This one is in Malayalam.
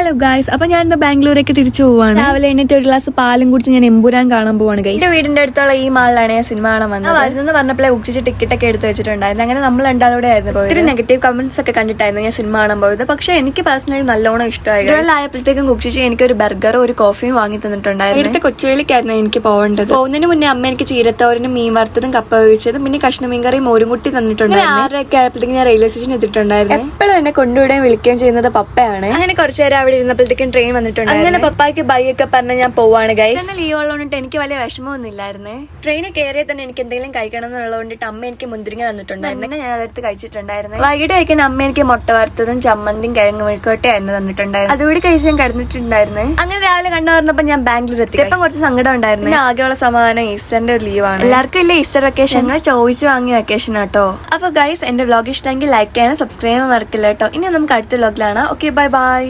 ഹലോ ഗൈസ്, അപ്പൊ ഞാൻ ബാംഗ്ലൂരേക്ക് തിരിച്ചു പോവാണ്. രാവിലെ എണ്ണീറ്റ് ഒരു ഗ്ലാസ് പാലും കുടിച്ച് ഞാൻ എമ്പുരാൻ കാണാൻ പോവാണ് ഗൈസ്. എന്റെ വീടിന്റെ അടുത്തുള്ള ഈ മാളിലാണ് ഞാൻ സിനിമ കാണാൻ വന്നത്. വരുന്നെന്ന് പറഞ്ഞപ്പോഴേ ഉച്ചിച്ച് ടിക്കറ്റ് ഒക്കെ എടുത്ത് വെച്ചിട്ടുണ്ടായിരുന്നു. അങ്ങനെ നമ്മൾ രണ്ടാളൂടെ ആയിരുന്നു പോയത്. ഇത്തിരി നെഗറ്റീവ് കമന്റ്സ് ഒക്കെ കണ്ടിട്ടായിരുന്നു ഞാൻ സിനിമ കാണാൻ പോയത്. പക്ഷെ എനിക്ക് പേഴ്സണലി നല്ലോണം ഇഷ്ടമായി. ആയപ്പോഴത്തേക്കും കുച്ചിച്ച് എനിക്ക് ഒരു ബർഗറും ഒരു കോഫിയും വാങ്ങി തന്നിട്ടുണ്ടായിരുന്നു. ഇവിടുത്തെ കൊച്ചുവേളിക്കായിരുന്നു എനിക്ക് പോകേണ്ടത്. പോകുന്നതിന് മുന്നേ അമ്മ എനിക്ക് ചീരത്തോരനും മീൻ വറുത്തതും കപ്പ വേവിച്ചതും പിന്നെ കഷ്ണം മീൻകറിയും മോരും കുട്ടി തന്നിട്ടുണ്ടായിരുന്നു. 6:30 ആയപ്പോഴത്തേക്കും ഞാൻ റെയിൽവേ സ്റ്റേഷൻ എത്തിയിട്ടുണ്ടായിരുന്നു. എപ്പോഴും എന്നെ കൊണ്ടുവിടുകയും വിളിക്കുകയും ചെയ്യുന്നത് പപ്പയാണ്. അങ്ങനെ കുറച്ചു നേരം അവിടെ ഇരുന്നപ്പോഴത്തേക്കും ട്രെയിൻ വന്നിട്ടുണ്ട്. അങ്ങനെ പപ്പായ്ക്ക് ബൈ ഒക്കെ പറഞ്ഞ് ഞാൻ പോവാണ് ഗൈസ്. എന്നാൽ ലീവ് ഉള്ളതുകൊണ്ട് എനിക്ക് വലിയ വിഷമമൊന്നും ഇല്ലായിരുന്നു. ട്രെയിനിൽ കയറിയാൽ തന്നെ എനിക്ക് എന്തെങ്കിലും കഴിക്കണം എന്നുള്ളതുകൊണ്ടിട്ട് അമ്മ എനിക്ക് മുന്തിരിങ്ങ തന്നിട്ടുണ്ടായിരുന്നു. ഞാൻ അതെടുത്ത് കഴിച്ചിട്ടുണ്ടായിരുന്നു. വൈകിട്ട് കഴിക്കാൻ അമ്മ എനിക്ക് മുട്ട വറുത്തതും ചമ്മന്തിയും കിഴങ്ങ് മെഴുക്കോട്ടെയായിരുന്നു തന്നിട്ടുണ്ടായിരുന്നു. അതുകൂടി കഴിച്ച് ഞാൻ കിടന്നിട്ടുണ്ടായിരുന്നു. അങ്ങനെ രാവിലെ കണ്ടു പറഞ്ഞപ്പോൾ ഞാൻ ബാംഗ്ലൂർ എത്തി. ഇപ്പം കുറച്ച് സങ്കടം ഉണ്ടായിരുന്നു. ആകെയുള്ള സമാധാനം ഈസ്റ്ററിന്റെ ഒരു ലീവാണ്. എല്ലാവർക്കും ഇല്ലേ ഈസ്റ്റർ വെക്കേഷൻ? ഞങ്ങൾ ചോദിച്ചു വാങ്ങിയ വെക്കേഷൻ ആട്ടോ. അപ്പൊ ഗൈസ്, എന്റെ വ്ലോഗ് ഇഷ്ടമെങ്കിൽ ലൈക്ക് ചെയ്യാനും സബ്സ്ക്രൈബ് ചെയ്യാൻ മറക്കില്ല കേട്ടോ. ഇനി നമുക്ക് അടുത്ത വ്ലോഗിലാണ്. Okay, bye bye.